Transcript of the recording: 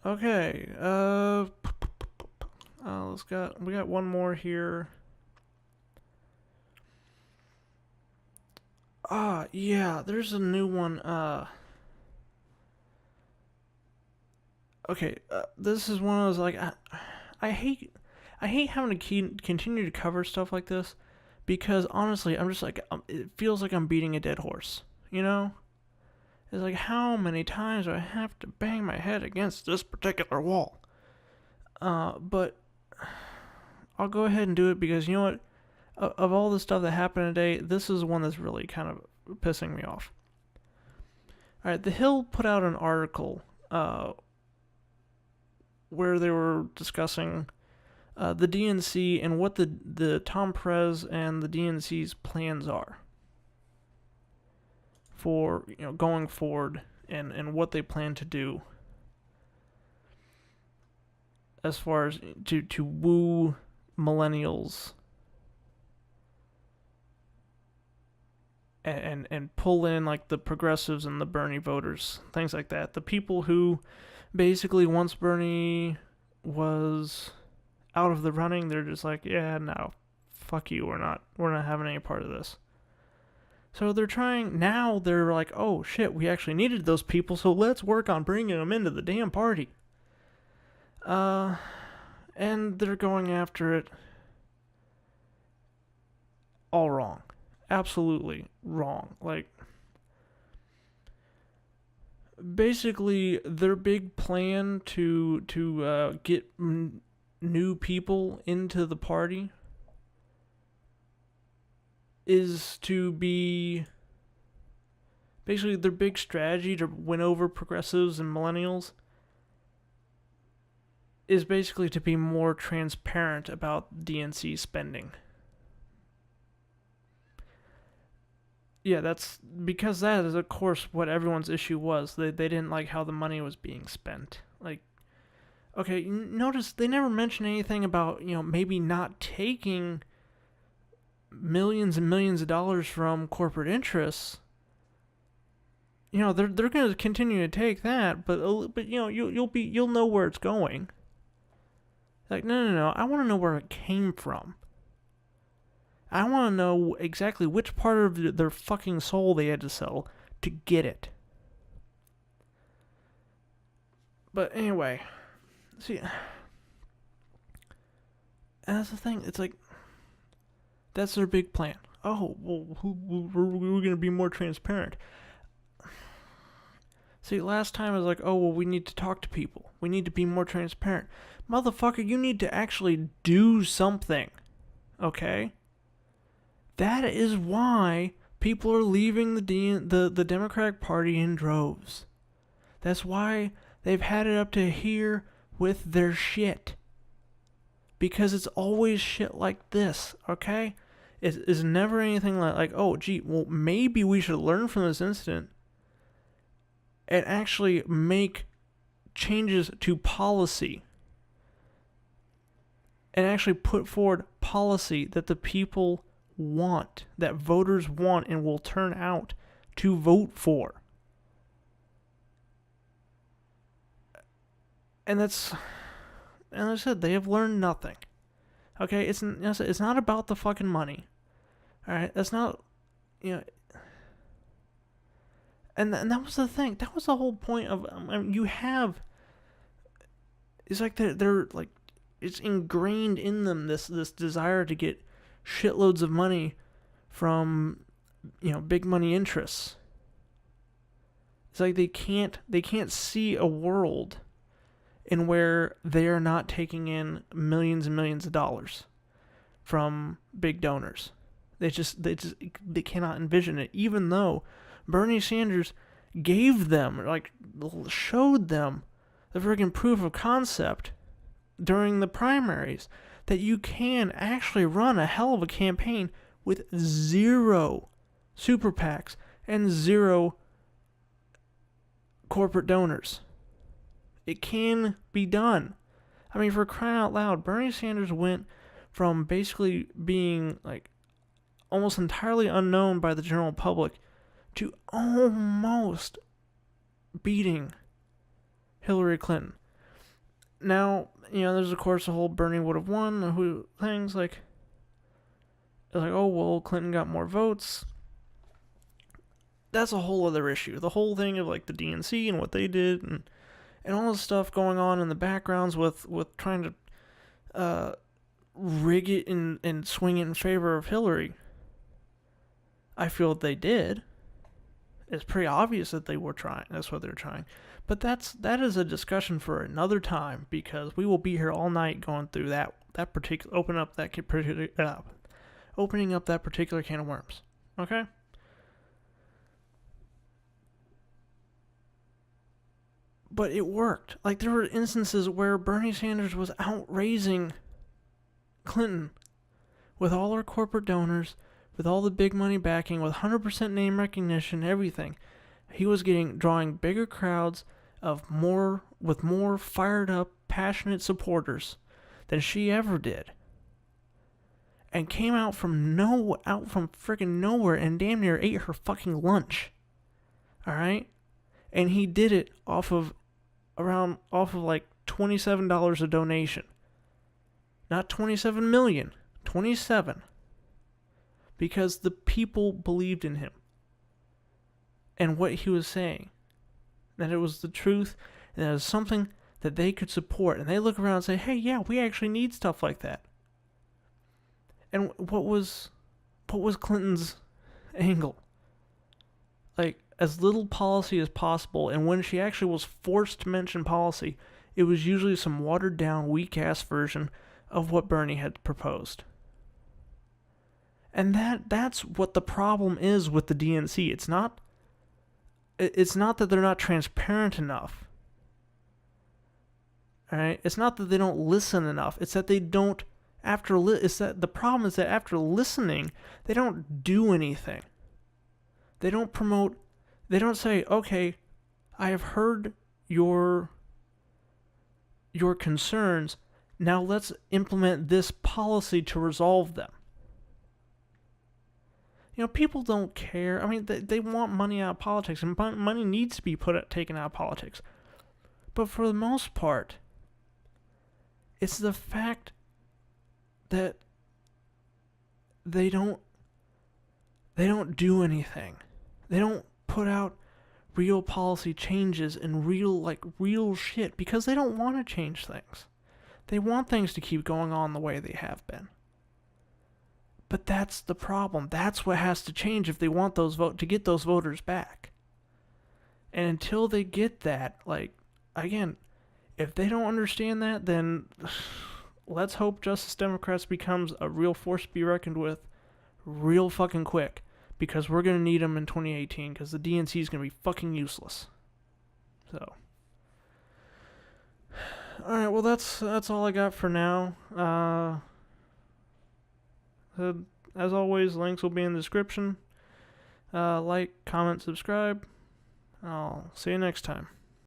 Okay. We got one more here. Yeah, there's a new one. Okay, this is one of those, like, I hate having to continue to cover stuff like this, because honestly, I'm just like, it feels like I'm beating a dead horse. You know? It's like, how many times do I have to bang my head against this particular wall? But I'll go ahead and do it, because you know what? Of all the stuff that happened today, this is one that's really kind of pissing me off. Alright, The Hill put out an article where they were discussing the DNC and what the Tom Perez and the DNC's plans are for going forward, and what they plan to do as far as to woo millennials and pull in like the progressives and the Bernie voters, things like that. The people who basically, once Bernie was out of the running, they're just like, yeah, no, fuck you, we're not having any part of this. So they're trying, now they're like, oh shit, we actually needed those people, so let's work on bringing them into the damn party. And they're going after it all wrong. Absolutely wrong. Like, basically, their big plan to get new people into the party is to be, basically, their big strategy to win over progressives and millennials is basically to be more transparent about DNC spending. Yeah, that's because that is, of course, what everyone's issue was. They didn't like how the money was being spent. Like, okay, notice they never mention anything about, maybe not taking millions and millions of dollars from corporate interests. They're going to continue to take that, but you'll know where it's going. Like, no, I want to know where it came from. I want to know exactly which part of their fucking soul they had to sell to get it. But anyway, see, and that's the thing. It's like, that's their big plan. Oh, well, we're going to be more transparent. See, last time I was like, oh, well, we need to talk to people. We need to be more transparent. Motherfucker, you need to actually do something. Okay? That is why people are leaving the Democratic Party in droves. That's why they've had it up to here with their shit. Because it's always shit like this, okay? It's never anything like, oh, gee, well, maybe we should learn from this incident and actually make changes to policy. And actually put forward policy that the people want, that voters want and will turn out to vote for. And that's, and I said, they have learned nothing. Okay, it's not about the fucking money. Alright, that's not, and that was the thing. That was the whole point of, you have, it's like they're like, it's ingrained in them, this desire to get shitloads of money from big money interests. It's like they can't see a world in where they are not taking in millions and millions of dollars from big donors. They cannot envision it, even though Bernie Sanders gave them, like, showed them the freaking proof of concept during the primaries that you can actually run a hell of a campaign with 0 super PACs and 0 corporate donors. It can be done. I mean, for crying out loud, Bernie Sanders went from basically being like almost entirely unknown by the general public to almost beating Hillary Clinton. Now, there's of course the whole Bernie would have won, who things like, oh, well, Clinton got more votes. That's a whole other issue. The whole thing of like the DNC and what they did and all this stuff going on in the backgrounds with trying to rig it and swing it in favor of Hillary. I feel that they did. It's pretty obvious that they were trying. That's what they're trying. But that is a discussion for another time, because we will be here all night going through that particular opening up that particular can of worms. Okay? But it worked. Like, there were instances where Bernie Sanders was outraising Clinton with all our corporate donors, with all the big money backing, with 100% name recognition, everything. He was drawing bigger crowds with more fired up, passionate supporters than she ever did. And came out from freaking nowhere and damn near ate her fucking lunch. Alright? And he did it off of like $27 a donation. Not 27 million, 27. Because the people believed in him and what he was saying. That it was the truth, and that it was something that they could support. And they look around and say, hey, yeah, we actually need stuff like that. And what was Clinton's angle? Like, as little policy as possible, and when she actually was forced to mention policy, it was usually some watered-down, weak-ass version of what Bernie had proposed. And that's what the problem is with the DNC. It's not that they're not transparent enough. All right? It's not that they don't listen enough. It's that they don't the problem is that after listening, they don't do anything. They don't promote. They don't say, "Okay, I have heard your concerns. Now let's implement this policy to resolve them." People don't care. I mean, they want money out of politics, and money needs to be taken out of politics. But for the most part, it's the fact that they don't do anything. They don't put out real policy changes and real shit, because they don't want to change things. They want things to keep going on the way they have been. But that's the problem. That's what has to change if they want to get those voters back. And until they get that, again, if they don't understand that, then let's hope Justice Democrats becomes a real force to be reckoned with real fucking quick. Because we're going to need them in 2018, because the DNC is going to be fucking useless. So. Alright, well that's all I got for now. As always, links will be in the description. Like, comment, subscribe. I'll see you next time.